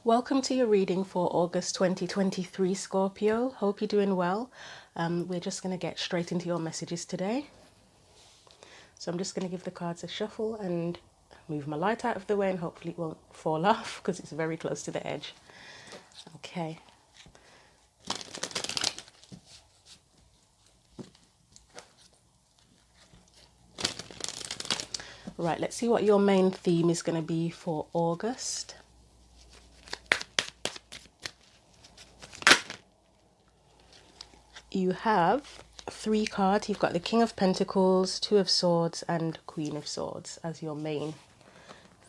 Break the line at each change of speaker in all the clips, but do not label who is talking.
Welcome to your reading for August 2023, Scorpio. Hope you're doing well. We're just going to get straight into your messages today. So I'm just going to give the cards a shuffle and move my light out of the way, and hopefully it won't fall off because it's very close to the edge. Okay. Right, let's see what your main theme is going to be for August. You have 3 cards. You've got the King of Pentacles, 2 of Swords, and Queen of Swords as your main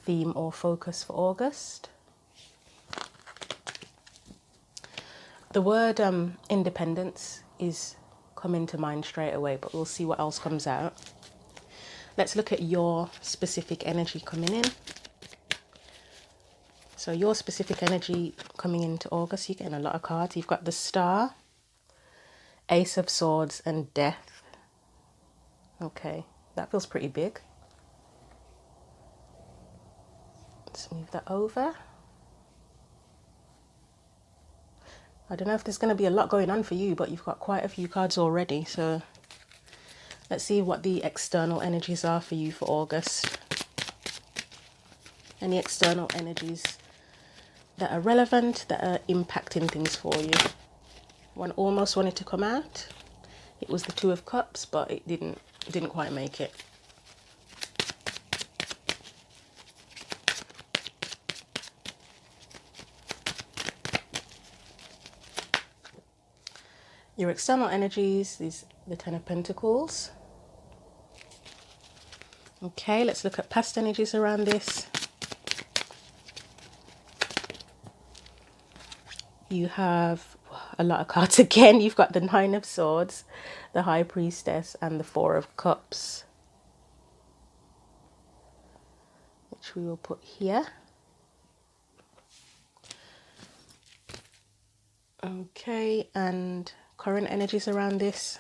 theme or focus for August. The word independence is coming to mind straight away, but we'll see what else comes out. Let's look at your specific energy coming in. So your specific energy coming into August, you're getting a lot of cards. You've got the Star, Ace of Swords, and Death. Okay, that feels pretty big. Let's move that over. I don't know if there's going to be a lot going on for you, but you've got quite a few cards already. So let's see what the external energies are for you for August. Any external energies that are relevant, that are impacting things for you. One almost wanted to come out. It was the 2 of Cups, but it didn't quite make it. Your external energies is the 10 of Pentacles. Okay, let's look at past energies around this. You have a lot of cards again. You've got the 9 of Swords, the High Priestess, and the 4 of Cups, which we will put here. Okay, and current energies around this.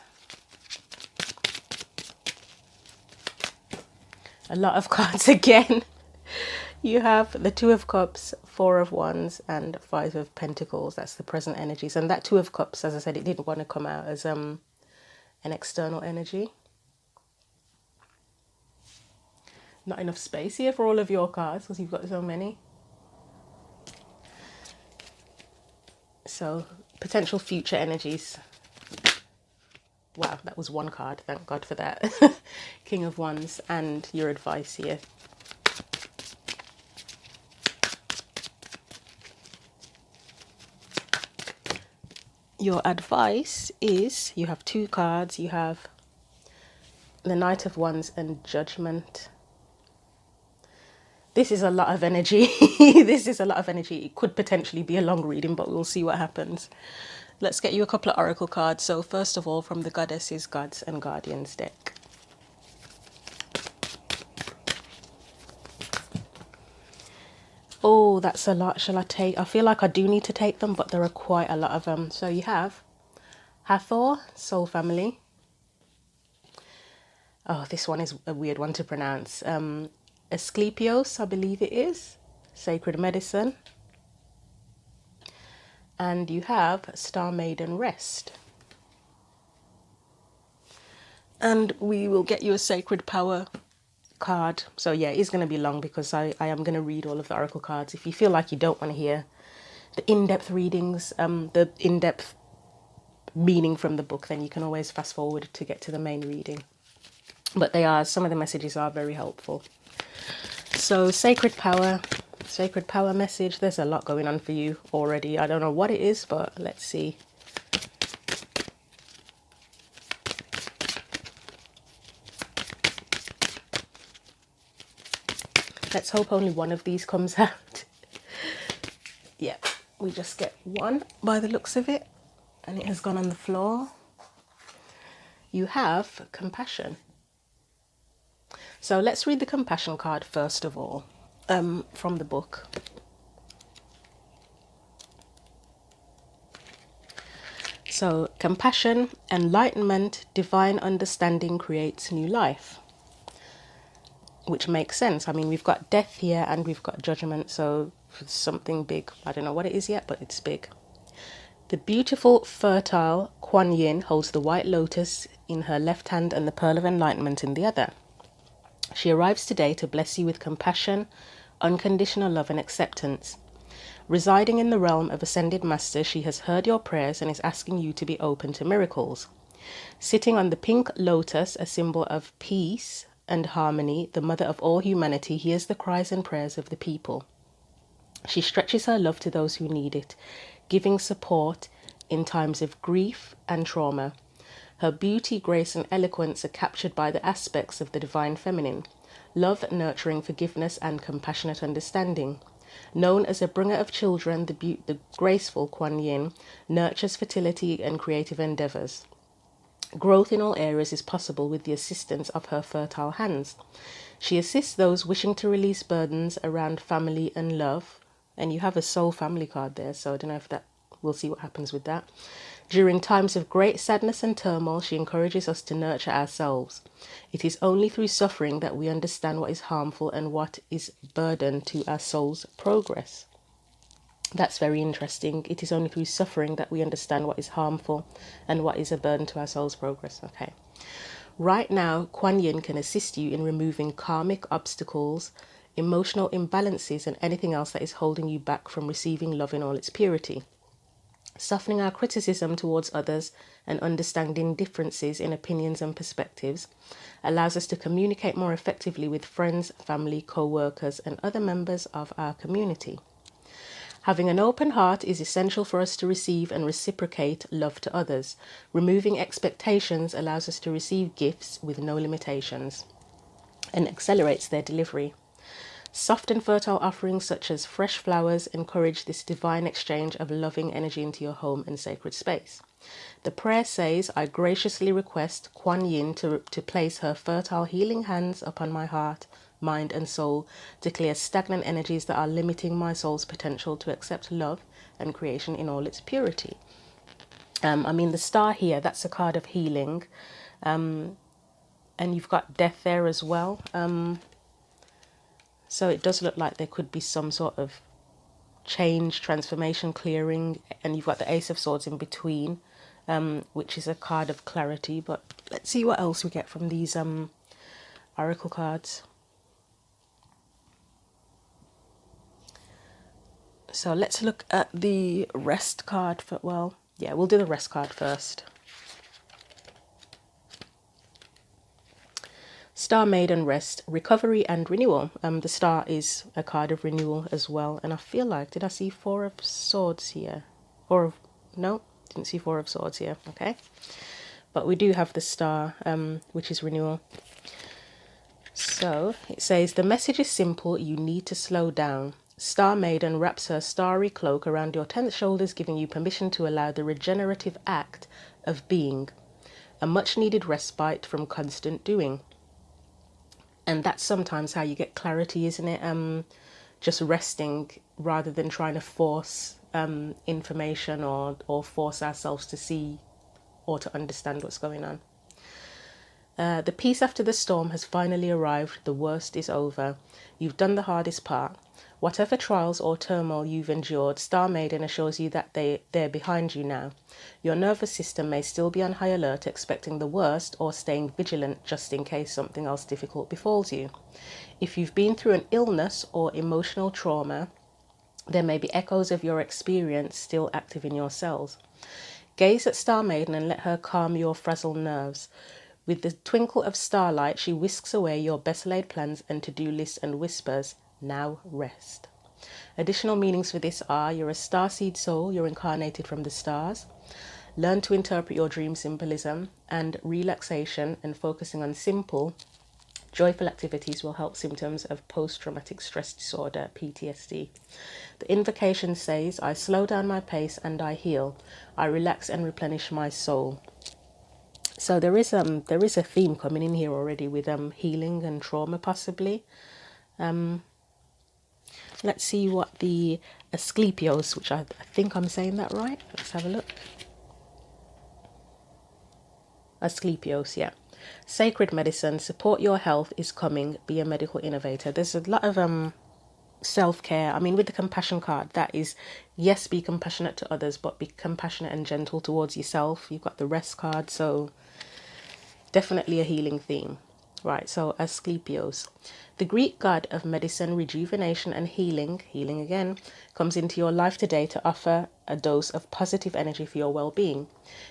A lot of cards again. You have the 2 of Cups, 4 of Wands, and 5 of Pentacles. That's the present energies. And that 2 of Cups, as I said, it didn't want to come out as an external energy. Not enough space here for all of your cards because you've got so many. So, potential future energies. Wow, that was 1 card. Thank God for that. King of Wands, and your advice here. Your advice is, you have 2 cards. You have the Knight of Wands and Judgment. This is a lot of energy. This is a lot of energy. It could potentially be a long reading, but we'll see what happens. Let's get you a couple of oracle cards. So first of all, from the Goddesses, Gods and Guardians deck. Oh, that's a lot. Shall I take? I feel like I do need to take them, but there are quite a lot of them. So you have Hathor, Soul Family. Oh, this one is a weird one to pronounce. Asclepios, I believe it is. Sacred Medicine. And you have Star Maiden Rest. And we will get you a Sacred Power card. So yeah, it's going to be long because I am going to read all of the oracle cards. If you feel like you don't want to hear the in-depth readings, the in-depth meaning from the book, then you can always fast forward to get to the main reading. But some of the messages are very helpful. So Sacred Power message. There's a lot going on for you already. I don't know what it is, but let's see. Let's hope only one of these comes out. Yeah, we just get one by the looks of it, and it has gone on the floor. You have Compassion. So let's read the Compassion card first of all, from the book. So Compassion, enlightenment, divine understanding creates new life. which makes sense. I mean, we've got death here and we've got judgment, so something big. I don't know what it is yet, but it's big. The beautiful, fertile Kuan Yin holds the white lotus in her left hand and the pearl of enlightenment in the other. She arrives today to bless you with compassion, unconditional love and acceptance. Residing in the realm of ascended masters, she has heard your prayers and is asking you to be open to miracles. Sitting on the pink lotus, a symbol of peace and harmony, the mother of all humanity hears the cries and prayers of the people. She stretches her love to those who need it, giving support in times of grief and trauma. Her beauty, grace, and eloquence are captured by the aspects of the divine feminine: love, nurturing, forgiveness, and compassionate understanding. Known as a bringer of children, the graceful Kuan Yin nurtures fertility and creative endeavors. Growth in all areas is possible with the assistance of her fertile hands. She assists those wishing to release burdens around family and love. And you have a soul family card there, so I don't know if that, we'll see what happens with that. During times of great sadness and turmoil, she encourages us to nurture ourselves. It is only through suffering that we understand what is harmful and what is burden to our soul's progress. That's very interesting. It is only through suffering that we understand what is harmful and what is a burden to our soul's progress. Okay. Right now, Kuan Yin can assist you in removing karmic obstacles, emotional imbalances, and anything else that is holding you back from receiving love in all its purity. Softening our criticism towards others and understanding differences in opinions and perspectives allows us to communicate more effectively with friends, family, co-workers, and other members of our community. Having an open heart is essential for us to receive and reciprocate love to others. Removing expectations allows us to receive gifts with no limitations and accelerates their delivery. Soft and fertile offerings such as fresh flowers encourage this divine exchange of loving energy into your home and sacred space. The prayer says, I graciously request Kuan Yin to place her fertile healing hands upon my heart, mind and soul to clear stagnant energies that are limiting my soul's potential to accept love and creation in all its purity. I mean, the star here, that's a card of healing. And you've got death there as well. So it does look like there could be some sort of change, transformation, clearing. And you've got the Ace of Swords in between, which is a card of clarity. But let's see what else we get from these oracle cards. So let's look at the rest card for, well, yeah, we'll do the rest card first. Star Maiden Rest, recovery and renewal. The star is a card of renewal as well. And I feel like, did I see Four of Swords here? No, didn't see Four of Swords here. Okay. But we do have the star, which is renewal. So it says, the message is simple. You need to slow down. Star Maiden wraps her starry cloak around your tense shoulders, giving you permission to allow the regenerative act of being, a much needed respite from constant doing. And that's sometimes how you get clarity, isn't it? Just resting rather than trying to force information or force ourselves to see or to understand what's going on. The peace after the storm has finally arrived. The worst is over. You've done the hardest part. Whatever trials or turmoil you've endured, Star Maiden assures you that they're behind you now. Your nervous system may still be on high alert, expecting the worst or staying vigilant just in case something else difficult befalls you. If you've been through an illness or emotional trauma, there may be echoes of your experience still active in your cells. Gaze at Star Maiden and let her calm your frazzled nerves. With the twinkle of starlight, she whisks away your best laid plans and to-do lists and whispers, now rest. Additional meanings for this are, you're a starseed soul, you're incarnated from the stars. Learn to interpret your dream symbolism, and relaxation and focusing on simple, joyful activities will help symptoms of post-traumatic stress disorder, PTSD. The invocation says, I slow down my pace and I heal. I relax and replenish my soul. So there is a theme coming in here already with healing and trauma possibly. Let's see what the Asclepios, which I think I'm saying that right. Let's have a look. Asclepios, yeah. Sacred medicine, support your health is coming, be a medical innovator. There's a lot of self-care. I mean, with the compassion card, that is, yes, be compassionate to others, but be compassionate and gentle towards yourself. You've got the rest card, so definitely a healing theme. Right, so Asclepios, the Greek god of medicine, rejuvenation and healing again, comes into your life today to offer a dose of positive energy for your well-being.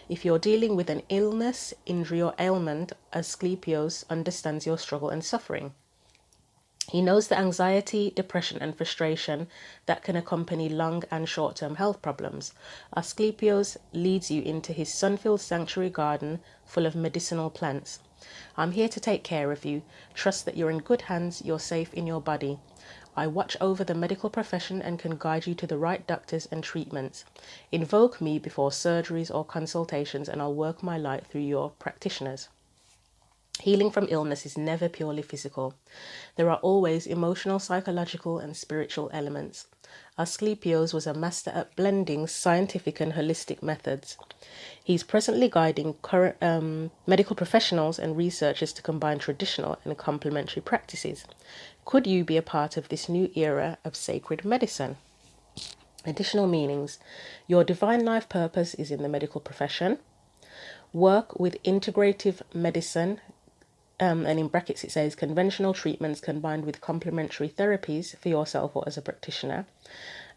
If you're dealing with an illness, injury or ailment, Asclepios understands your struggle and suffering. He knows the anxiety, depression and frustration that can accompany long and short-term health problems. Asclepios leads you into his sun-filled sanctuary garden full of medicinal plants. I'm here to take care of you. Trust that you're in good hands, you're safe in your body. I watch over the medical profession and can guide you to the right doctors and treatments. Invoke me before surgeries or consultations and I'll work my light through your practitioners. Healing from illness is never purely physical. There are always emotional, psychological, and spiritual elements. Asclepios was a master at blending scientific and holistic methods. He's presently guiding current medical professionals and researchers to combine traditional and complementary practices. Could you be a part of this new era of sacred medicine? Additional meanings. Your divine life purpose is in the medical profession. Work with integrative medicine, and in brackets it says conventional treatments combined with complementary therapies for yourself or as a practitioner.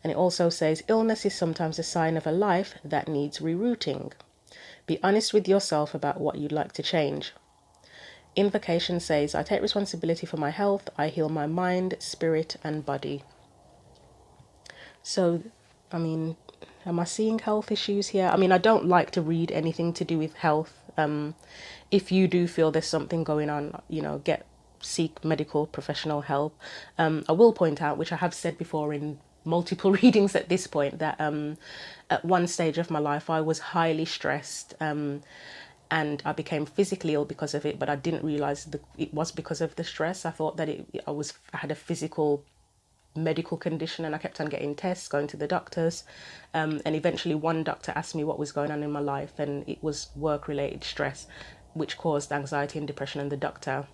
And it also says illness is sometimes a sign of a life that needs rerouting. Be honest with yourself about what you'd like to change. Invocation says, I take responsibility for my health. I heal my mind, spirit and body. So, I mean, am I seeing health issues here? I mean, I don't like to read anything to do with health. If you do feel there's something going on, seek medical professional help. I will point out, which I have said before in multiple readings at this point, that at one stage of my life I was highly stressed, and I became physically ill because of it, but I didn't realize that it was because of the stress. I thought that I had a physical medical condition, and I kept on getting tests, going to the doctors, and eventually one doctor asked me what was going on in my life, and it was work-related stress which caused anxiety and depression, and the doctor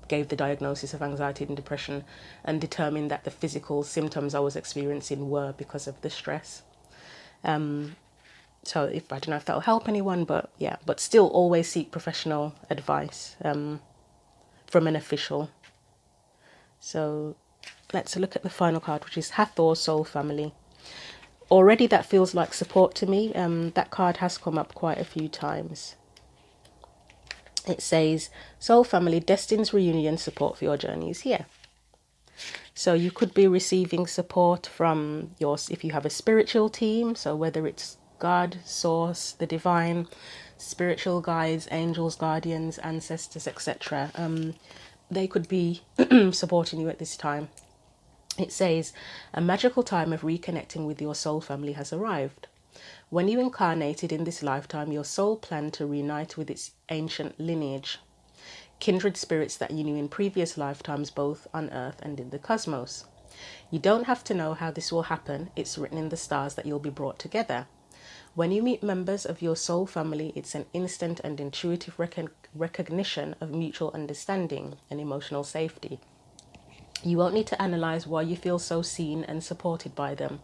gave the diagnosis of anxiety and depression and determined that the physical symptoms I was experiencing were because of the stress. So if I don't know if that'll help anyone, but still always seek professional advice from an official. So let's look at the final card, which is Hathor Soul Family. Already that feels like support to me. That card has come up quite a few times. It says, Soul Family, Destin's reunion, support for your journey is here. So you could be receiving support from if you have a spiritual team, so whether it's God, Source, the Divine, spiritual guides, angels, guardians, ancestors, etc. They could be supporting you at this time. It says, a magical time of reconnecting with your soul family has arrived. When you incarnated in this lifetime, your soul planned to reunite with its ancient lineage, kindred spirits that you knew in previous lifetimes, both on Earth and in the cosmos. You don't have to know how this will happen. It's written in the stars that you'll be brought together. When you meet members of your soul family, it's an instant and intuitive recognition of mutual understanding and emotional safety. You won't need to analyze why you feel so seen and supported by them.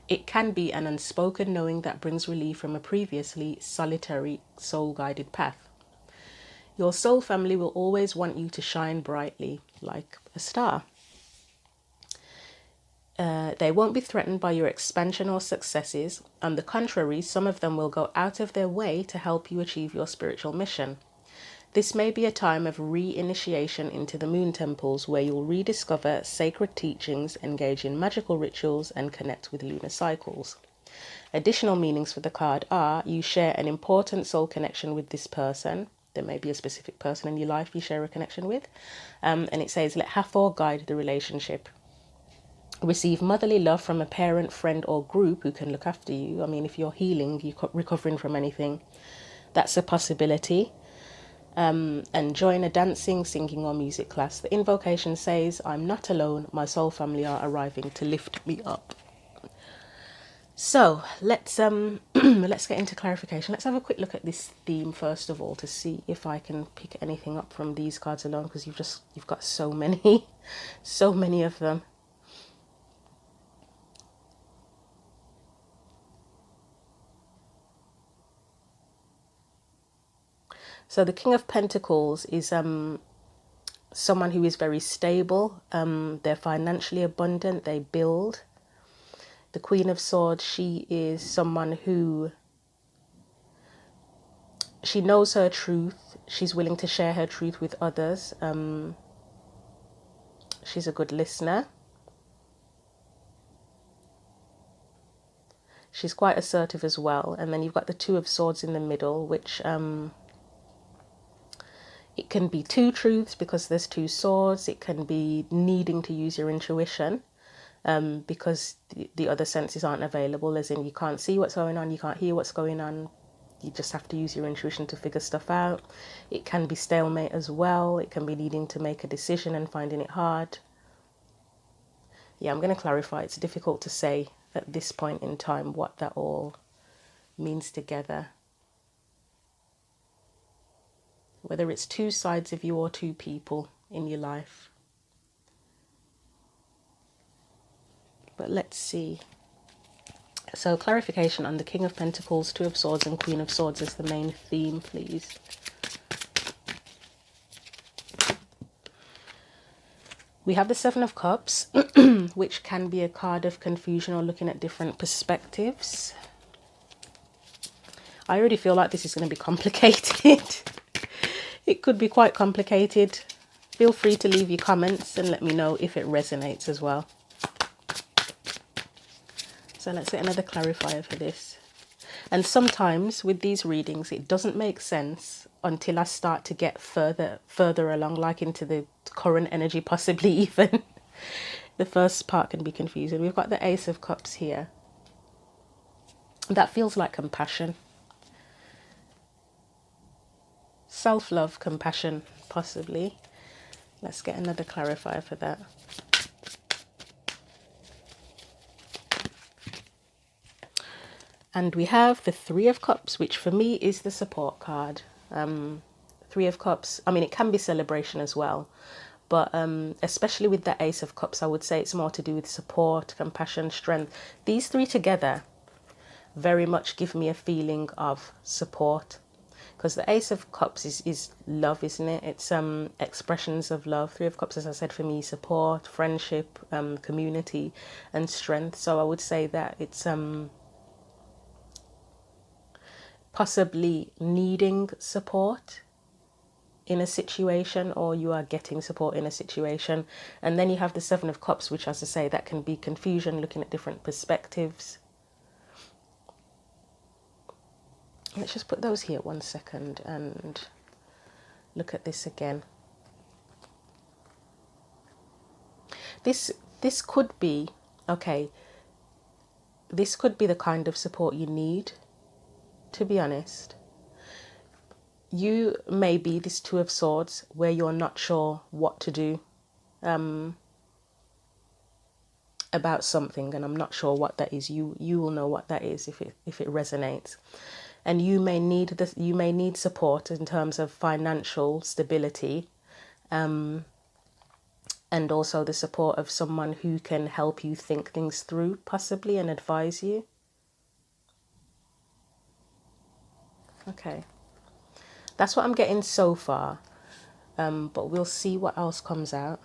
It can be an unspoken knowing that brings relief from a previously solitary, soul-guided path. Your soul family will always want you to shine brightly like a star. They won't be threatened by your expansion or successes. On the contrary, some of them will go out of their way to help you achieve your spiritual mission. This may be a time of re-initiation into the moon temples, where you'll rediscover sacred teachings, engage in magical rituals, and connect with lunar cycles. Additional meanings for the card are, you share an important soul connection with this person. There may be a specific person in your life you share a connection with. And it says, let Hathor guide the relationship. Receive motherly love from a parent, friend, or group who can look after you. I mean, if you're healing, you're recovering from anything, that's a possibility. And join a dancing, singing or music class. The invocation says, I'm not alone, my soul family are arriving to lift me up. So let's get into clarification. Let's have a quick look at this theme first of all to see if I can pick anything up from these cards alone, because you've got so many, so many of them. So the King of Pentacles is someone who is very stable. They're financially abundant. They build. The Queen of Swords, she is someone who, she knows her truth. She's willing to share her truth with others. She's a good listener. She's quite assertive as well. And then you've got the Two of Swords in the middle, which it can be two truths because there's two swords. It can be needing to use your intuition because the other senses aren't available, as in you can't see what's going on, you can't hear what's going on. You just have to use your intuition to figure stuff out. It can be stalemate as well. It can be needing to make a decision and finding it hard. Yeah, I'm going to clarify. It's difficult to say at this point in time what that all means together. Whether it's two sides of you or two people in your life. But let's see. So clarification on the King of Pentacles, Two of Swords and Queen of Swords as the main theme, please. We have the Seven of Cups, which can be a card of confusion or looking at different perspectives. I already feel like this is going to be complicated. It could be quite complicated. Feel free to leave your comments and let me know if it resonates as well. So let's get another clarifier for this. And sometimes with these readings, it doesn't make sense until I start to get further along, like into the current energy, possibly even. The first part can be confusing. We've got the Ace of Cups here. That feels like compassion. Self-love, compassion, possibly. Let's get another clarifier for that. And we have the Three of Cups, which for me is the support card. Three of Cups, I mean, it can be celebration as well. But especially with the Ace of Cups, I would say it's more to do with support, compassion, strength. These three together very much give me a feeling of support. Because the Ace of Cups is love, isn't it? It's expressions of love. Three of Cups, as I said, for me, support, friendship, community, and strength. So I would say that it's possibly needing support in a situation, or you are getting support in a situation. And then you have the Seven of Cups, which, as I say, that can be confusion, looking at different perspectives. Let's just put those here 1 second and look at this again. This could be, okay, this could be the kind of support you need, to be honest. You may be this Two of Swords where you're not sure what to do about something, and I'm not sure what that is. You will know what that is if it resonates. And you may need support in terms of financial stability, and also the support of someone who can help you think things through, possibly, and advise you. Okay, that's what I'm getting so far, but we'll see what else comes out.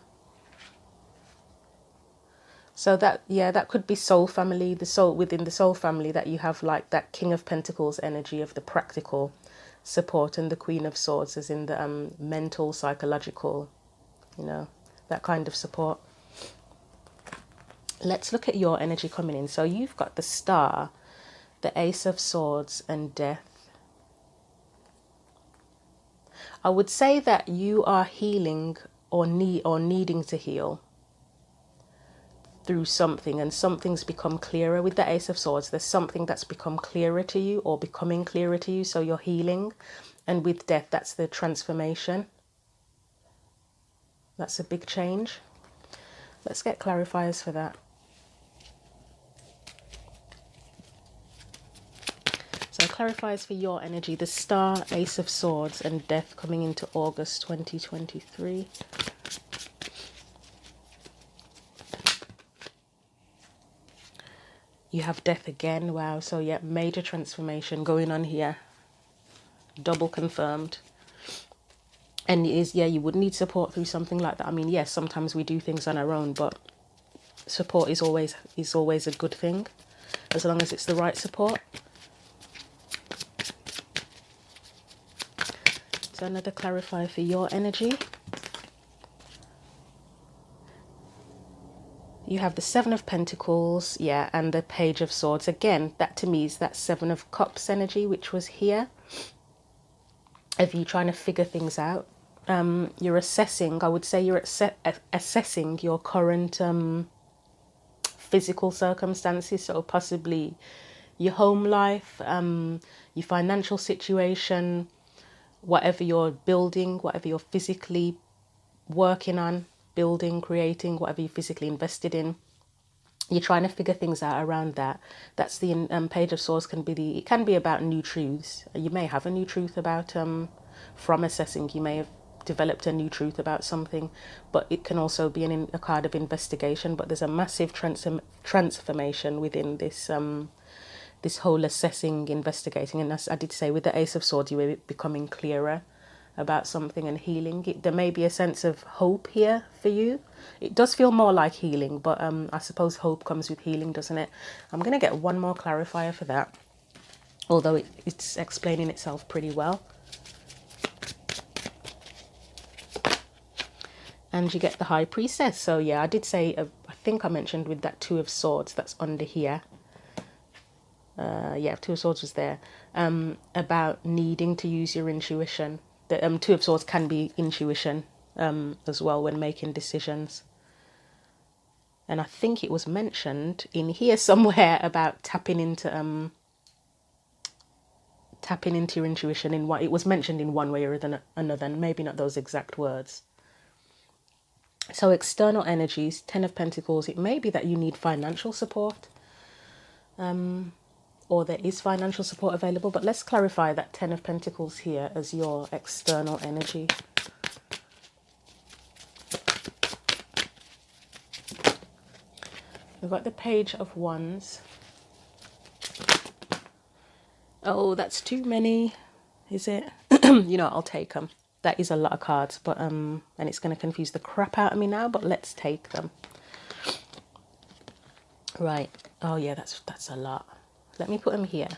So that, yeah, that could be soul family, the soul within the soul family, that you have like that King of Pentacles energy of the practical support, and the Queen of Swords as in the mental, psychological, you know, that kind of support. Let's look at your energy coming in. So you've got the Star, the Ace of Swords, and Death. I would say that you are healing or needing to heal through something, and something's become clearer with the Ace of Swords. There's something that's become clearer to you or becoming clearer to you, so you're healing. And with Death, that's the transformation. That's a big change. Let's get clarifiers for that. clarifiers for your energy. The Star, Ace of Swords, and Death coming into August 2023. You have Death again. Wow. So yeah, major transformation going on here. Double confirmed. And it is, yeah, you would need support through something like that. I mean, yes, sometimes we do things on our own, but support is always a good thing, as long as it's the right support. So another clarifier for your energy. You have the Seven of Pentacles, yeah, and the Page of Swords. Again, that to me is that Seven of Cups energy, which was here. Of you trying to figure things out. You're assessing, I would say you're assessing your current physical circumstances. So possibly your home life, your financial situation, whatever you're building, whatever you're physically working on, building, creating, whatever you're physically invested in. You're trying to figure things out around that. That's the Page of Swords. It can be about new truths. You may have a new truth about from assessing. You may have developed a new truth about something, but it can also be a card of investigation. But there's a massive transformation within this this whole assessing, investigating, and as I did say, with the Ace of Swords, you were becoming clearer about something and healing. There may be a sense of hope here for you. It does feel more like healing, but I suppose hope comes with healing, doesn't it? I'm going to get one more clarifier for that, although it's explaining itself pretty well. And you get the High Priestess. So yeah, I did say, I think I mentioned with that Two of Swords that's under here. Yeah, Two of Swords was there. About needing to use your intuition. The Two of Swords can be intuition as well when making decisions. And I think it was mentioned in here somewhere about tapping into your intuition. It was mentioned in one way or another, and maybe not those exact words. So external energies, Ten of Pentacles. It may be that you need financial support. Or there is financial support available, but let's clarify that Ten of Pentacles here as your external energy. We've got the Page of Wands. Oh, that's too many, is it? You know, I'll take them. That is a lot of cards, but and it's going to confuse the crap out of me now, but let's take them. Right. Oh yeah, that's a lot. Let me put them here.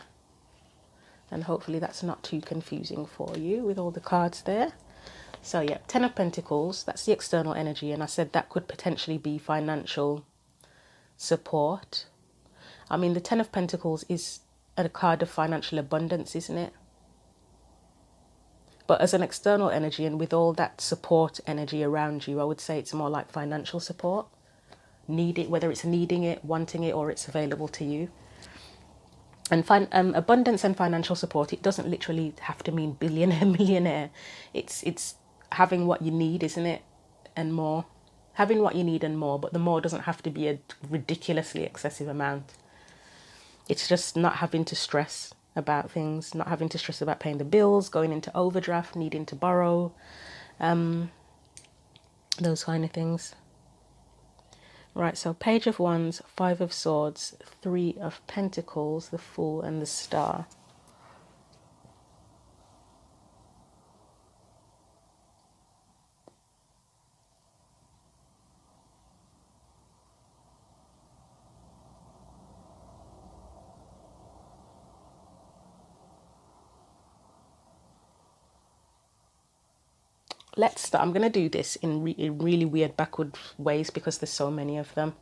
And hopefully that's not too confusing for you with all the cards there. So yeah, Ten of Pentacles, that's the external energy. And I said that could potentially be financial support. I mean, the Ten of Pentacles is a card of financial abundance, isn't it? But as an external energy and with all that support energy around you, I would say it's more like financial support. Whether it's needing it, wanting it, or it's available to you. And abundance and financial support, it doesn't literally have to mean billionaire, millionaire. It's having what you need, isn't it? And more. Having what you need and more, but the more doesn't have to be a ridiculously excessive amount. It's just not having to stress about things, not having to stress about paying the bills, going into overdraft, needing to borrow, those kind of things. Right, so Page of Wands, Five of Swords, Three of Pentacles, the Fool and the Star. Let's start. I'm going to do this in really weird backward ways because there's so many of them.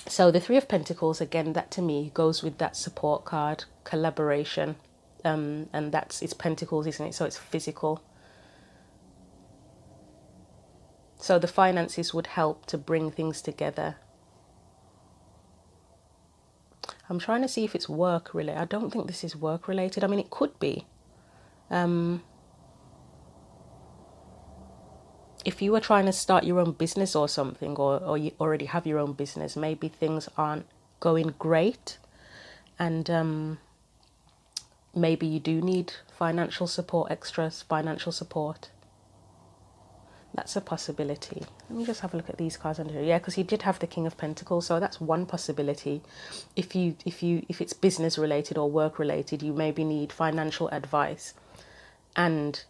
So the Three of Pentacles, again, that to me goes with that support card, collaboration. And it's Pentacles, isn't it? So it's physical. So the finances would help to bring things together. I'm trying to see if it's work related. I don't think this is work related. I mean, it could be. If you were trying to start your own business or something, or you already have your own business, maybe things aren't going great. And maybe you do need financial support, extra financial support. That's a possibility. Let me just have a look at these cards under here. Yeah, because you did have the King of Pentacles, so that's one possibility. If it's business related or work related, you maybe need financial advice, and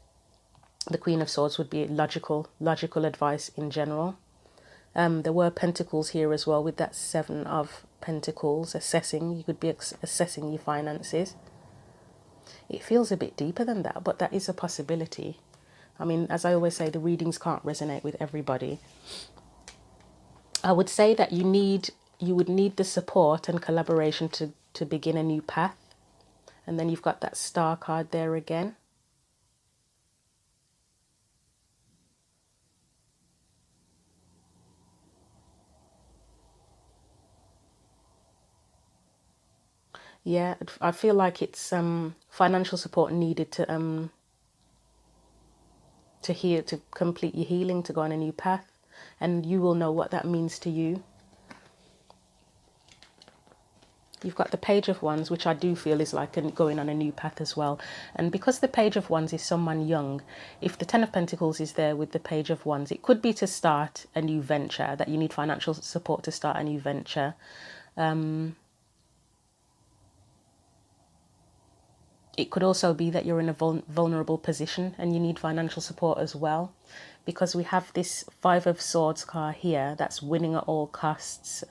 the Queen of Swords would be logical advice in general. There were pentacles here as well with that Seven of Pentacles. You could be assessing your finances. It feels a bit deeper than that, but that is a possibility. I mean, as I always say, the readings can't resonate with everybody. I would say that you would need the support and collaboration to begin a new path. And then you've got that Star card there again. Yeah, I feel like it's financial support needed to complete your healing, to go on a new path, and you will know what that means to you. You've got the Page of Wands, which I do feel is like going on a new path as well. And because the Page of Wands is someone young, if the Ten of Pentacles is there with the Page of Wands, it could be to start a new venture, that you need financial support to start a new venture. It could also be that you're in a vulnerable position and you need financial support as well, because we have this Five of Swords card here that's winning at all costs.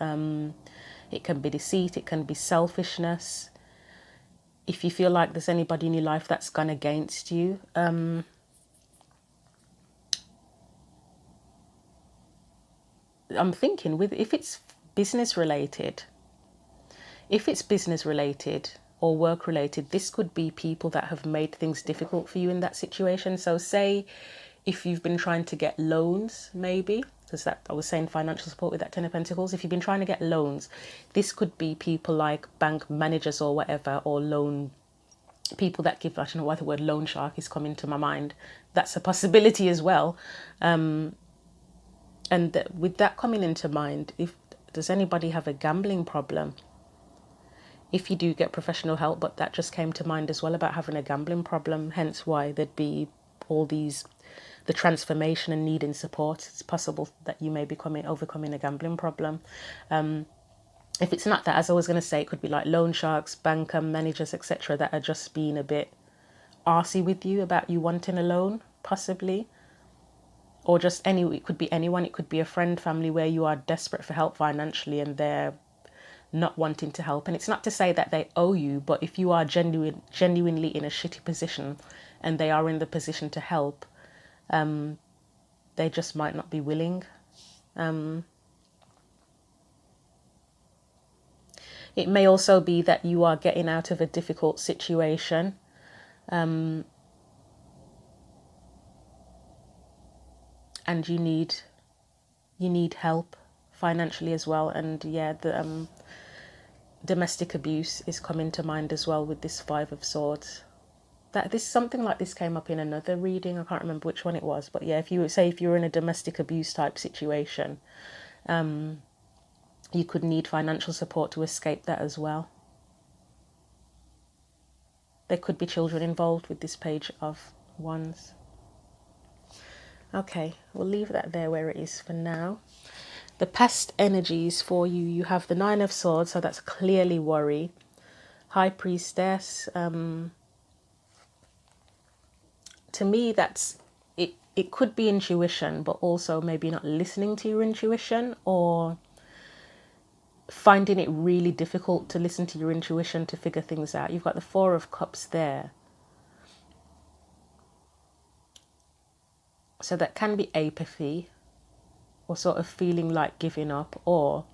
It can be deceit, it can be selfishness. If you feel like there's anybody in your life that's gone against you, I'm thinking if it's business related, or work related, this could be people that have made things difficult for you in that situation. So say if you've been trying to get loans, maybe, because that I was saying financial support with that Ten of Pentacles, if you've been trying to get loans, this could be people like bank managers or whatever, or loan people that give, I don't know why the word loan shark is coming to my mind. That's a possibility as well. With that coming into mind, does anybody have a gambling problem? If you do get professional help, but that just came to mind as well about having a gambling problem, hence why there'd be all the transformation and needing support. It's possible that you may be overcoming a gambling problem. If it's not that, as I was going to say, it could be like loan sharks, banker managers, etc., that are just being a bit arsy with you about you wanting a loan, possibly. Or just it could be anyone. It could be a friend, family, where you are desperate for help financially and they're not wanting to help. And it's not to say that they owe you, but if you are genuinely in a shitty position and they are in the position to help, they just might not be willing. It may also be that you are getting out of a difficult situation, and you need help financially as well. And yeah, the domestic abuse is coming to mind as well with this Five of Swords. Something like this came up in another reading. I can't remember which one it was, but yeah, if you're in a domestic abuse type situation, you could need financial support to escape that as well. There could be children involved with this Page of Wands. Okay, we'll leave that there where it is for now. The past energies for you, you have the Nine of Swords, so that's clearly worry. High Priestess, to me that's it could be intuition, but also maybe not listening to your intuition, or finding it really difficult to listen to your intuition to figure things out. You've got the Four of Cups there. So that can be apathy, or sort of feeling like giving up, or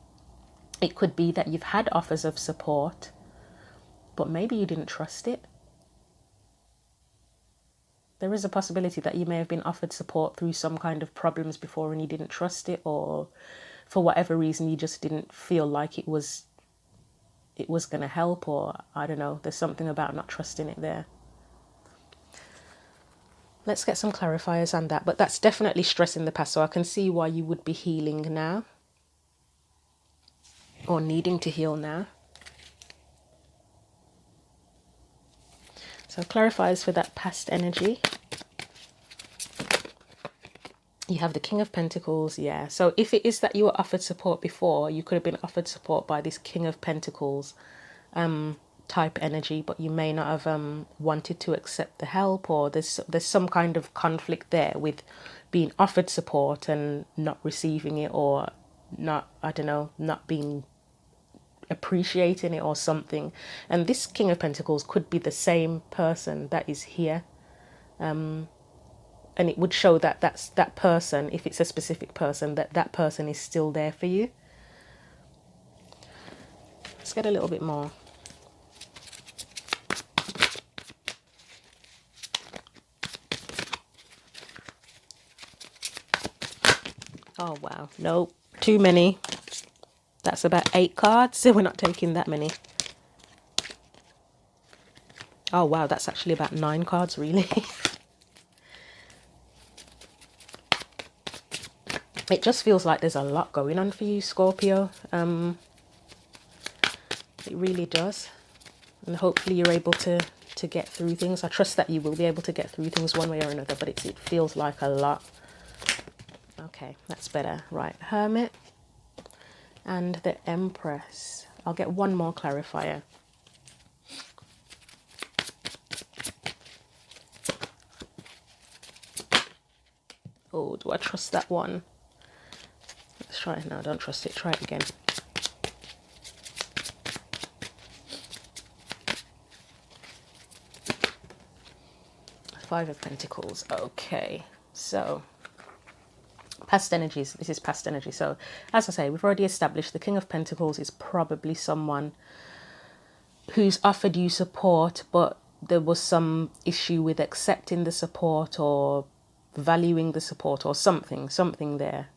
it could be that you've had offers of support, but maybe you didn't trust it. There is a possibility that you may have been offered support through some kind of problems before and you didn't trust it, or for whatever reason you just didn't feel like it was going to help, or I don't know, there's something about not trusting it there. Let's get some clarifiers on that, but that's definitely stress in the past, so I can see why you would be healing now, or needing to heal now. So clarifiers for that past energy. You have the King of Pentacles, yeah. So if it is that you were offered support before, you could have been offered support by this King of Pentacles type energy, but you may not have wanted to accept the help, or there's some kind of conflict there with being offered support and not receiving it, or not, I don't know, not being appreciating it or something. And this King of Pentacles could be the same person that is here. And it would show that that's that person, if it's a specific person, that that person is still there for you. Let's get a little bit more. Oh, wow. Nope. Too many. That's about 8 cards, so we're not taking that many. Oh, wow. That's actually about 9 cards, really. It just feels like there's a lot going on for you, Scorpio. It really does. And hopefully you're able to get through things. I trust that you will be able to get through things one way or another, but it feels like a lot. Okay, that's better. Right, Hermit and the Empress. I'll get one more clarifier. Oh, do I trust that one? Let's try it. No, don't trust it. Try it again. Five of Pentacles. Okay, so past energies. This is past energy. So as I say, we've already established the King of Pentacles is probably someone who's offered you support, but there was some issue with accepting the support or valuing the support or something there.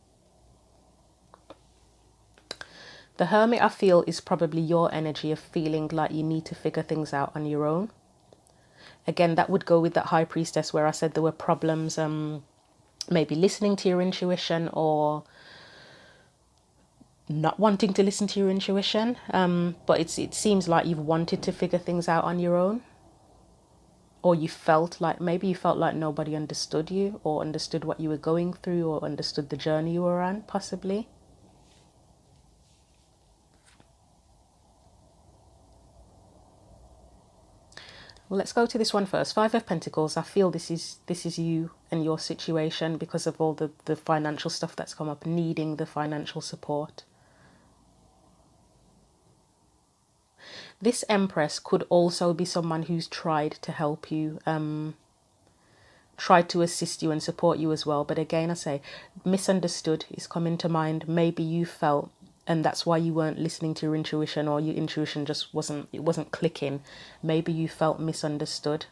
The Hermit, I feel, is probably your energy of feeling like you need to figure things out on your own. Again, that would go with that High Priestess where I said there were problems, maybe listening to your intuition or not wanting to listen to your intuition. But it seems like you've wanted to figure things out on your own. Or you felt like, maybe you felt like nobody understood you or understood what you were going through or understood the journey you were on, possibly. Well, let's go to this one first. Five of Pentacles. I feel this is you and your situation because of all the financial stuff that's come up, needing the financial support. This Empress could also be someone who's tried to help you, tried to assist you and support you as well. But again, I say, misunderstood is coming to mind. Maybe you felt, and that's why you weren't listening to your intuition, or your intuition just wasn't clicking. Maybe you felt misunderstood.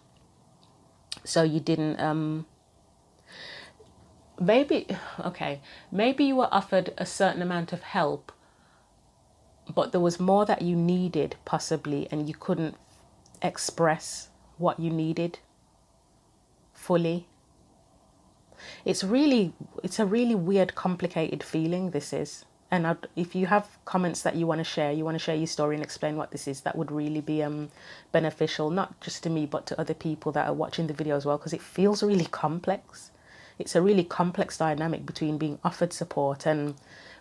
So you didn't, maybe you were offered a certain amount of help, but there was more that you needed possibly, and you couldn't express what you needed fully. It's a really weird, complicated feeling, this is. And if you have comments that you want to share your story and explain what this is, that would really be beneficial, not just to me, but to other people that are watching the video as well, because it feels really complex. It's a really complex dynamic between being offered support and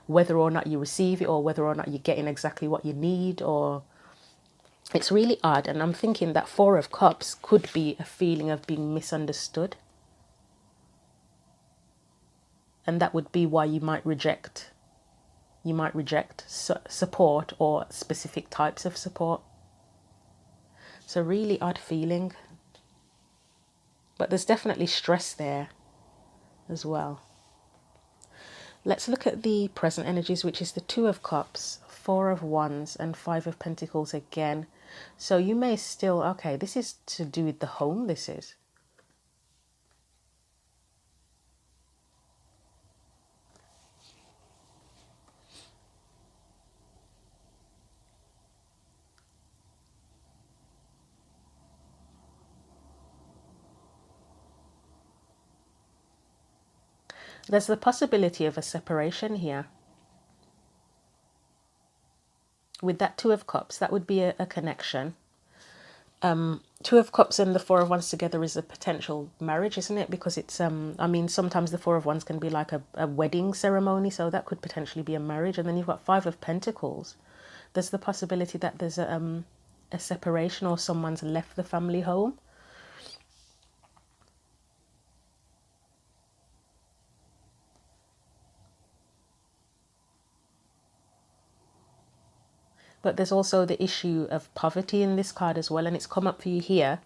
whether or not you receive it, or whether or not you're getting exactly what you need, or it's really odd. And I'm thinking that Four of Cups could be a feeling of being misunderstood. And that would be why you might reject support or specific types of support. It's a really odd feeling. But there's definitely stress there as well. Let's look at the present energies, which is the Two of Cups, Four of Wands, and Five of Pentacles again. So you may still, okay, this is to do with the home, this is. There's the possibility of a separation here. With that Two of Cups, that would be a connection. Two of Cups and the Four of Wands together is a potential marriage, isn't it? Because it's, I mean, sometimes the Four of Wands can be like a wedding ceremony, so that could potentially be a marriage. And then you've got Five of Pentacles. There's the possibility that there's a separation or someone's left the family home. But there's also the issue of poverty in this card as well, and it's come up for you here.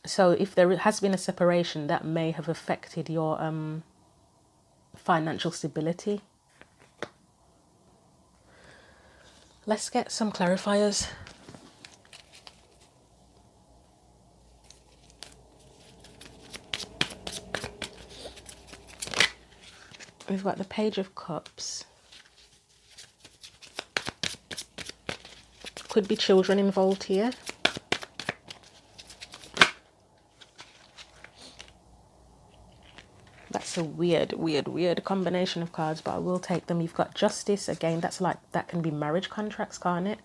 So if there has been a separation, that may have affected your financial stability. Let's get some clarifiers. We've got the Page of Cups. Could be children involved here. That's a weird combination of cards, but I will take them. You've got Justice. Again, that's like, that can be marriage contracts, can't it?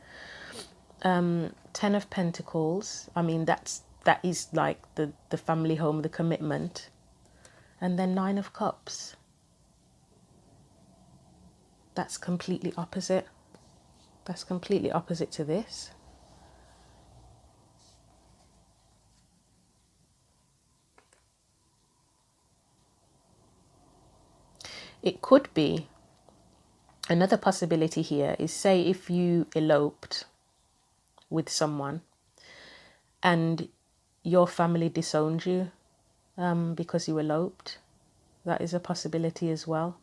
Ten of Pentacles. I mean, that is like the family home, the commitment. And then Nine of Cups. That's completely opposite. That's completely opposite to this. It could be, another possibility here is, say if you eloped with someone and your family disowned you because you eloped. That is a possibility as well.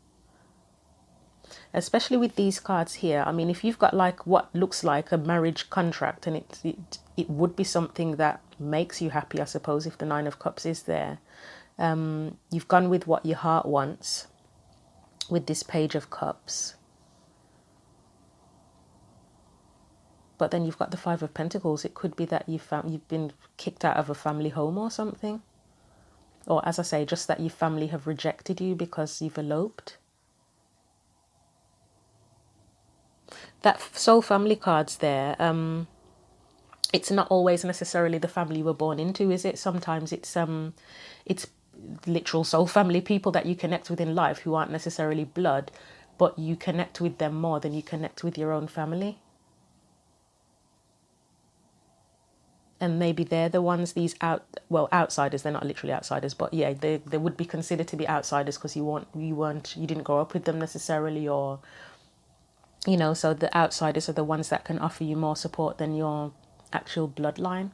Especially with these cards here. I mean, if you've got like what looks like a marriage contract, and it would be something that makes you happy, I suppose, if the Nine of Cups is there. You've gone with what your heart wants with this Page of Cups. But then you've got the Five of Pentacles. It could be that you've been kicked out of a family home or something. Or, as I say, just that your family have rejected you because you've eloped. That soul family card's there. It's not always necessarily the family you were born into, is it? Sometimes it's literal soul family, people that you connect with in life who aren't necessarily blood, but you connect with them more than you connect with your own family. And maybe they're the ones, these outsiders. They're not literally outsiders, but yeah, they would be considered to be outsiders because you didn't grow up with them necessarily, or you know, so the outsiders are the ones that can offer you more support than your actual bloodline.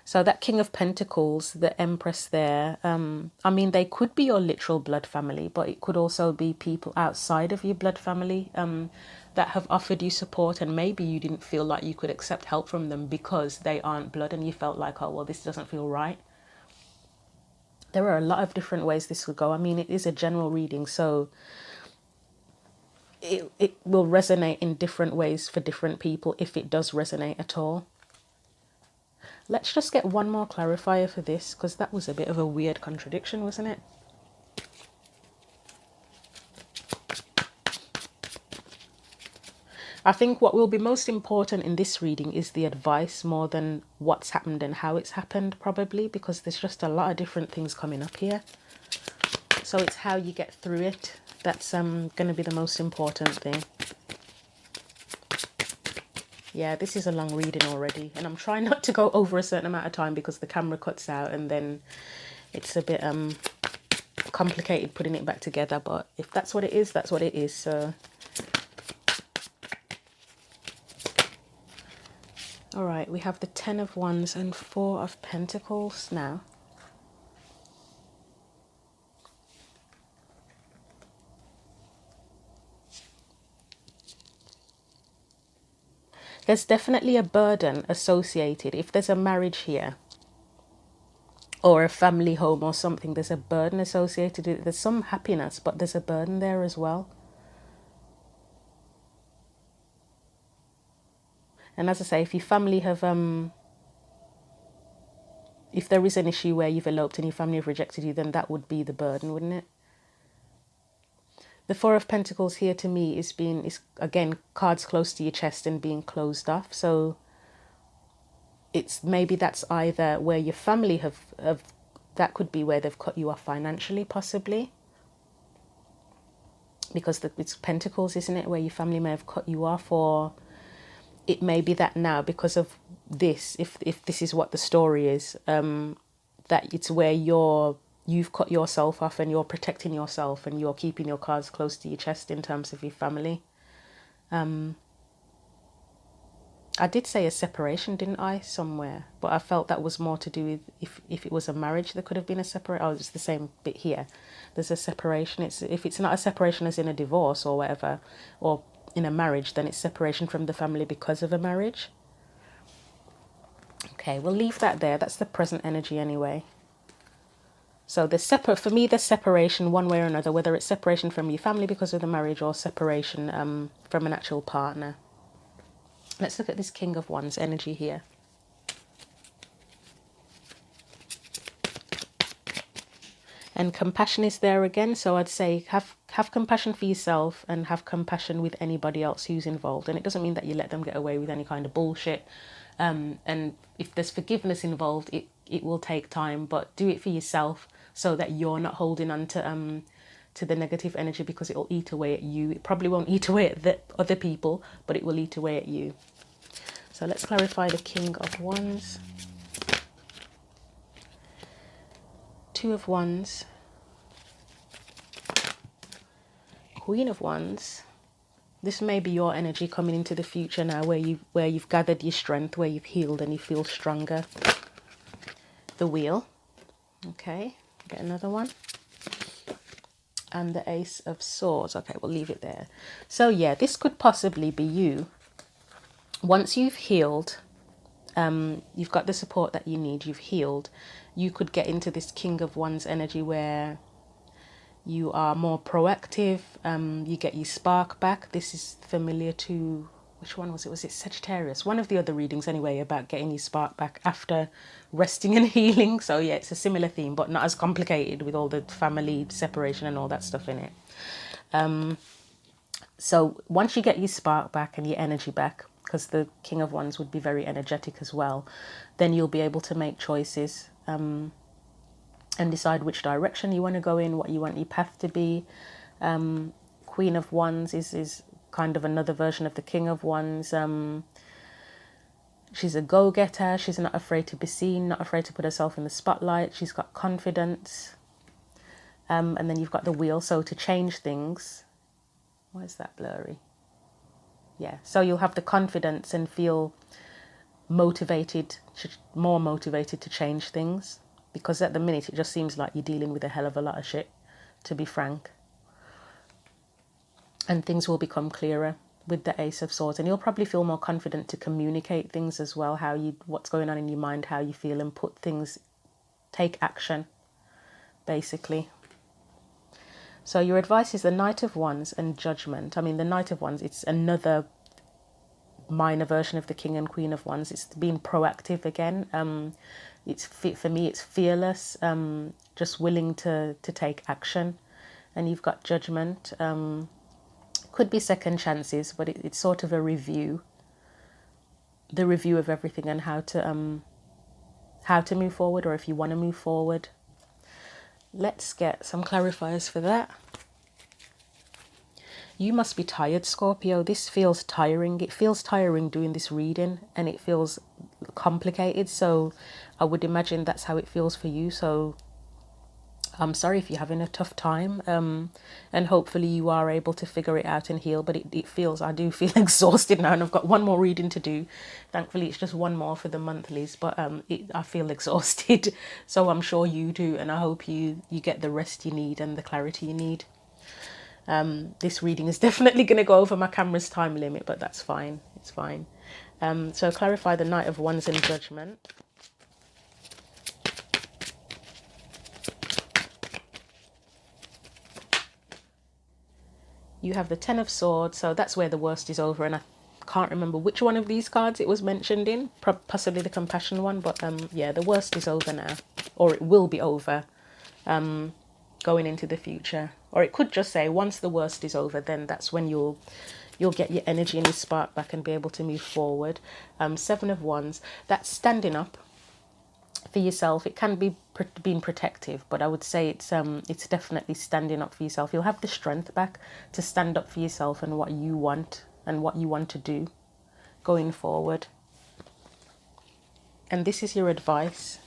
So that King of Pentacles, the Empress there, I mean, they could be your literal blood family, but it could also be people outside of your blood family that have offered you support, and maybe you didn't feel like you could accept help from them because they aren't blood, and you felt like, oh, well, this doesn't feel right. There are a lot of different ways this would go. I mean, it is a general reading, so it will resonate in different ways for different people, if it does resonate at all. Let's just get one more clarifier for this, because that was a bit of a weird contradiction, wasn't it? I think what will be most important in this reading is the advice more than what's happened and how it's happened, probably, because there's just a lot of different things coming up here. So it's how you get through it. That's going to be the most important thing. Yeah, this is a long reading already, and I'm trying not to go over a certain amount of time because the camera cuts out and then it's a bit complicated putting it back together. But if that's what it is, that's what it is. So all right, we have the Ten of Wands and Four of Pentacles now. There's definitely a burden associated. If there's a marriage here or a family home or something, there's a burden associated with it. There's some happiness, but there's a burden there as well. And as I say, if your family have, if there is an issue where you've eloped and your family have rejected you, then that would be the burden, wouldn't it? The Four of Pentacles here to me is again cards close to your chest and being closed off. So it's maybe that's either where your family have that could be where they've cut you off financially, possibly, because it's Pentacles, isn't it, where your family may have cut you off, or it may be that now because of this, if this is what the story is, that it's where you've cut yourself off and you're protecting yourself and you're keeping your cards close to your chest in terms of your family. I did say a separation, didn't I, somewhere? But I felt that was more to do with if it was a marriage, there could have been a separation. Oh, it's the same bit here. There's a separation. If it's not a separation as in a divorce or whatever, or in a marriage, then it's separation from the family because of a marriage. Okay, we'll leave that there. That's the present energy anyway. So for me, there's separation one way or another, whether it's separation from your family because of the marriage or separation from an actual partner. Let's look at this King of Wands energy here. And compassion is there again. So I'd say have compassion for yourself and have compassion with anybody else who's involved. And it doesn't mean that you let them get away with any kind of bullshit. And if there's forgiveness involved, it will take time, but do it for yourself so that you're not holding on to the negative energy, because it will eat away at you. It probably won't eat away at the other people, but it will eat away at you. So let's clarify the King of Wands. Two of Wands. Queen of Wands. This may be your energy coming into the future now, where you've gathered your strength, where you've healed and you feel stronger. The Wheel. Okay, get another one. And the Ace of Swords. Okay, we'll leave it there. So yeah, this could possibly be you. Once you've healed, you've got the support that you need, you've healed, you could get into this King of Wands energy where you are more proactive, you get your spark back. This is familiar to, which one was it? Was it Sagittarius? One of the other readings anyway, about getting your spark back after resting and healing. So yeah, it's a similar theme, but not as complicated with all the family separation and all that stuff in it. So once you get your spark back and your energy back, because the King of Wands would be very energetic as well, then you'll be able to make choices and decide which direction you want to go in, what you want your path to be. Queen of Wands is kind of another version of the King of Wands. She's a go-getter. She's not afraid to be seen, not afraid to put herself in the spotlight. She's got confidence. And then you've got the Wheel. So to change things, why is that blurry? Yeah, so you'll have the confidence and feel motivated, more motivated to change things, because at the minute it just seems like you're dealing with a hell of a lot of shit, to be frank. And things will become clearer with the Ace of Swords, and you'll probably feel more confident to communicate things as well, what's going on in your mind, how you feel, and take action, basically. So your advice is the Knight of Wands and Judgment. I mean, the Knight of Wands, it's another minor version of the King and Queen of Wands. It's being proactive again. For me, it's fearless, just willing to take action. And you've got Judgment. Could be second chances, but it's sort of a review. The review of everything and how to move forward, or if you want to move forward. Let's get some clarifiers for that. You must be tired, Scorpio. This feels tiring. It feels tiring doing this reading, and it feels complicated. So I would imagine that's how it feels for you. So I'm sorry if you're having a tough time, and hopefully you are able to figure it out and heal. But I do feel exhausted now, and I've got one more reading to do. Thankfully, it's just one more for the monthlies, but I feel exhausted. So I'm sure you do, and I hope you get the rest you need and the clarity you need. This reading is definitely going to go over my camera's time limit, but that's fine. It's fine. So clarify the Knight of Wands and Judgment. You have the Ten of Swords, so that's where the worst is over, and I can't remember which one of these cards it was mentioned in, possibly the Compassion one, but yeah, the worst is over now, or it will be over going into the future, Or it could just say once the worst is over, then that's when you'll get your energy and your spark back and be able to move forward. Seven of Wands, that's standing up for yourself. It can be being protective, but I would say it's definitely standing up for yourself. You'll have the strength back to stand up for yourself and what you want to do going forward. And this is your advice.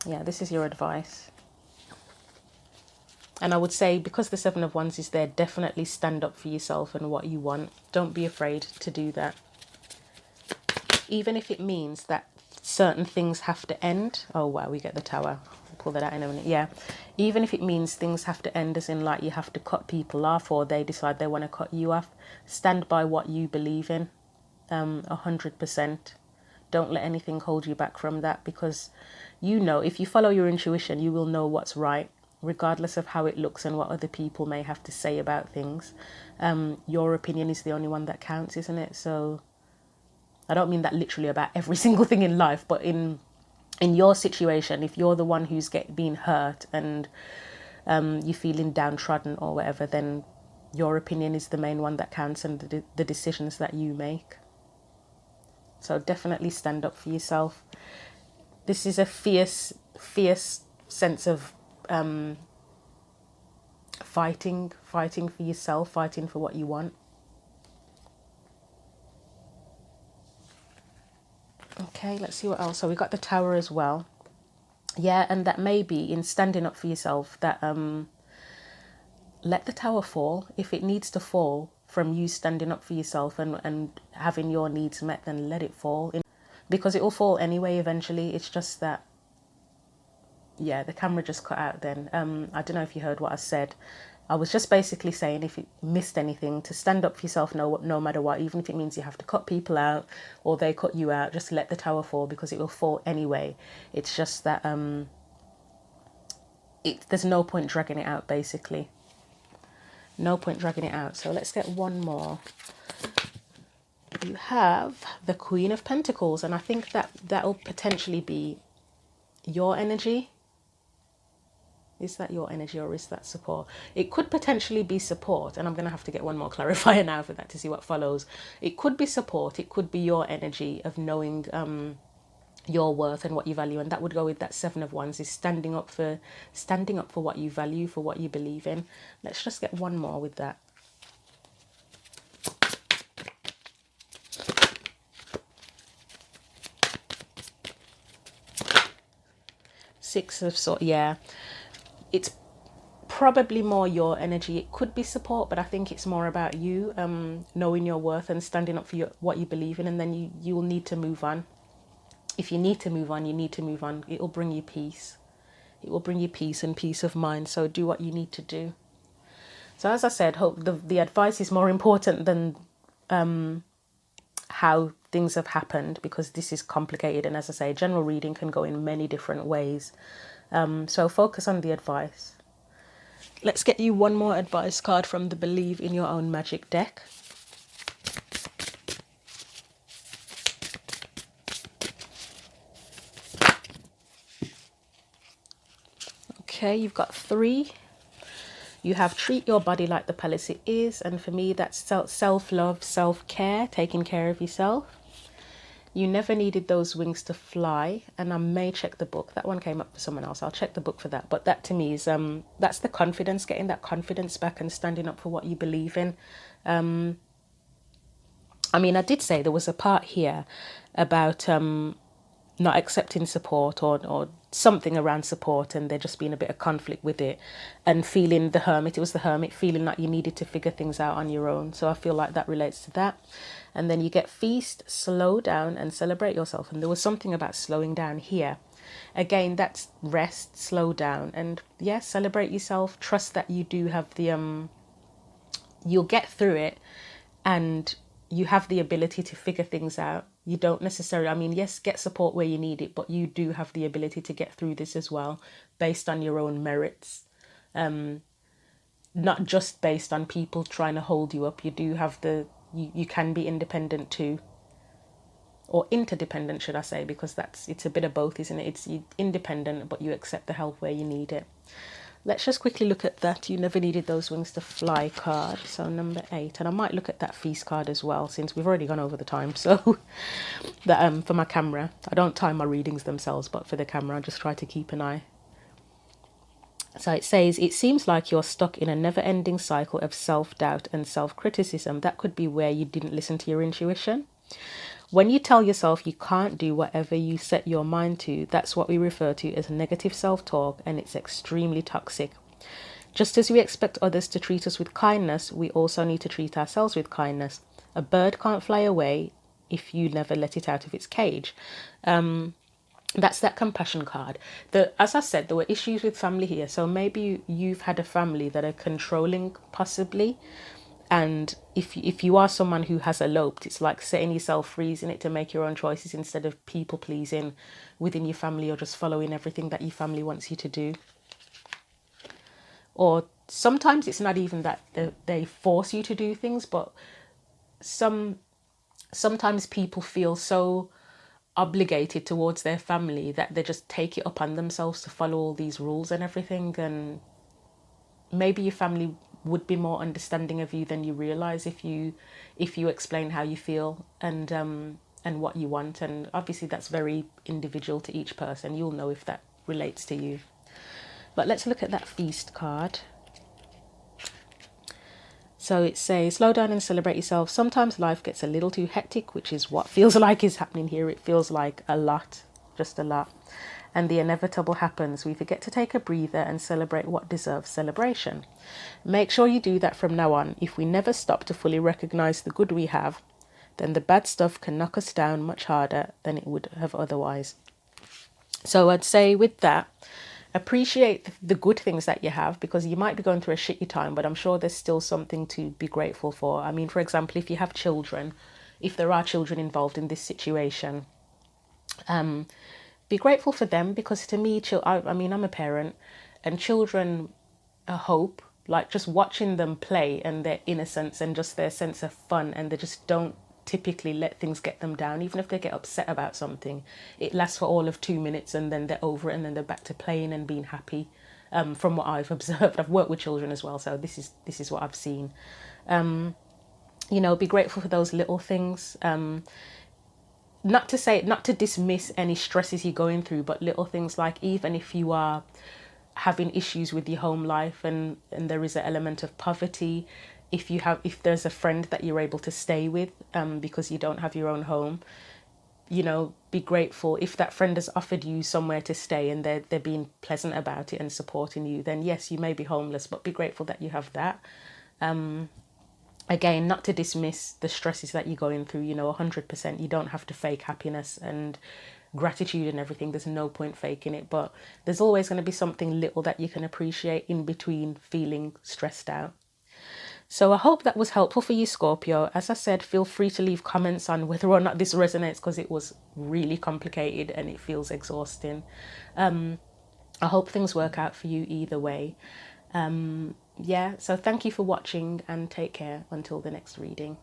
Yeah, this is your advice. And I would say, because the Seven of Wands is there, definitely stand up for yourself and what you want. Don't be afraid to do that. Even if it means that certain things have to end. Oh, wow, we get the Tower. I'll pull that out in a minute. Yeah. Even if it means things have to end, as in like you have to cut people off or they decide they want to cut you off, stand by what you believe in 100%. Don't let anything hold you back from that, because you know, if you follow your intuition, you will know what's right, regardless of how it looks and what other people may have to say about things. Your opinion is the only one that counts, isn't it? So I don't mean that literally about every single thing in life, but in your situation, if you're the one who's being hurt and you're feeling downtrodden or whatever, then your opinion is the main one that counts, and the decisions that you make. So definitely stand up for yourself. This is a fierce sense of fighting for yourself, fighting for what you want. Okay, let's see what else. So we got the Tower as well. Yeah, and that may be in standing up for yourself that let the Tower fall. If it needs to fall from you standing up for yourself and having your needs met, then let it fall. Because it will fall anyway eventually. It's just that, yeah, the camera just cut out then. I don't know if you heard what I said. I was just basically saying, if you missed anything, to stand up for yourself no matter what, even if it means you have to cut people out or they cut you out, just let the Tower fall, because it will fall anyway. It's just that there's no point dragging it out, basically. No point dragging it out. So let's get one more. You have the Queen of Pentacles, and I think that'll potentially be your energy. Is that your energy or is that support? It could potentially be support, and I'm going to have to get one more clarifier now for that to see what follows. It could be support. It could be your energy of knowing your worth and what you value, and that would go with that Seven of Wands, is standing up for what you value, for what you believe in. Let's just get one more with that. Six of Swords, yeah. It's probably more your energy. It could be support, but I think it's more about you knowing your worth and standing up for what you believe in, and then you will need to move on. If you need to move on, you need to move on. It will bring you peace. It will bring you peace and peace of mind. So do what you need to do. So as I said, hope the advice is more important than how things have happened, because this is complicated, and as I say, general reading can go in many different ways. So focus on the advice. Let's get you one more advice card from the Believe in Your Own Magic deck. Okay, you've got 3. You have treat your body like the palace it is, and for me that's self-love, self-care, taking care of yourself. You never needed those wings to fly, and I may check the book. That one came up for someone else. I'll check the book for that. But that to me is that's the confidence, getting that confidence back and standing up for what you believe in. I mean, I did say there was a part here about not accepting support or something around support, and there just being a bit of conflict with it, and feeling the hermit. It was the hermit, feeling like you needed to figure things out on your own. So I feel like that relates to that. And then you get feast, slow down and celebrate yourself. And there was something about slowing down here. Again, that's rest, slow down, and yes, celebrate yourself. Trust that you do have the you'll get through it, and you have the ability to figure things out. You don't necessarily, I mean, yes, get support where you need it, but you do have the ability to get through this as well, based on your own merits. Not just based on people trying to hold you up. You do have you can be independent too. Or interdependent, should I say, because it's a bit of both, isn't it? It's independent, but you accept the help where you need it. Let's just quickly look at that You Never Needed Those Wings to Fly card. So number 8. And I might look at that Feast card as well, since we've already gone over the time. So that for my camera, I don't time my readings themselves, but for the camera, I just try to keep an eye. So it says, it seems like you're stuck in a never-ending cycle of self-doubt and self-criticism. That could be where you didn't listen to your intuition. When you tell yourself you can't do whatever you set your mind to, that's what we refer to as negative self-talk, and it's extremely toxic. Just as we expect others to treat us with kindness, we also need to treat ourselves with kindness. A bird can't fly away if you never let it out of its cage. That's that compassion card. As I said, there were issues with family here. So maybe you've had a family that are controlling, possibly. And if you are someone who has eloped, it's like setting yourself free, isn't it, to make your own choices instead of people pleasing within your family, or just following everything that your family wants you to do. Or sometimes it's not even that they force you to do things, but sometimes people feel so obligated towards their family that they just take it upon themselves to follow all these rules and everything. And maybe your family would be more understanding of you than you realize if you explain how you feel and what you want. And obviously that's very individual to each person. You'll know if that relates to you. But let's look at that Feast card. So it says, slow down and celebrate yourself. Sometimes life gets a little too hectic, which is what feels like is happening here. It feels like a lot, just a lot. And the inevitable happens. We forget to take a breather and celebrate what deserves celebration. Make sure you do that from now on. If we never stop to fully recognize the good we have, then the bad stuff can knock us down much harder than it would have otherwise. So I'd say with that, appreciate the good things that you have, because you might be going through a shitty time, but I'm sure there's still something to be grateful for. I mean, for example, if you have children, if there are children involved in this situation, be grateful for them, because to me, I mean, I'm a parent, and children are hope. Like just watching them play and their innocence and just their sense of fun, and they just don't typically let things get them down. Even if they get upset about something, it lasts for all of 2 minutes and then they're over it, and then they're back to playing and being happy. From what I've observed, I've worked with children as well, so this is what I've seen. Be grateful for those little things. Not to dismiss any stresses you're going through, but little things like, even if you are having issues with your home life and there is an element of poverty, if there's a friend that you're able to stay with because you don't have your own home, be grateful. If that friend has offered you somewhere to stay and they're being pleasant about it and supporting you, then yes, you may be homeless, but be grateful that you have that. Again, not to dismiss the stresses that you're going through, 100%. You don't have to fake happiness and gratitude and everything. There's no point faking it, but there's always going to be something little that you can appreciate in between feeling stressed out. So I hope that was helpful for you, Scorpio. As I said, feel free to leave comments on whether or not this resonates, because it was really complicated and it feels exhausting. I hope things work out for you either way. So thank you for watching, and take care until the next reading.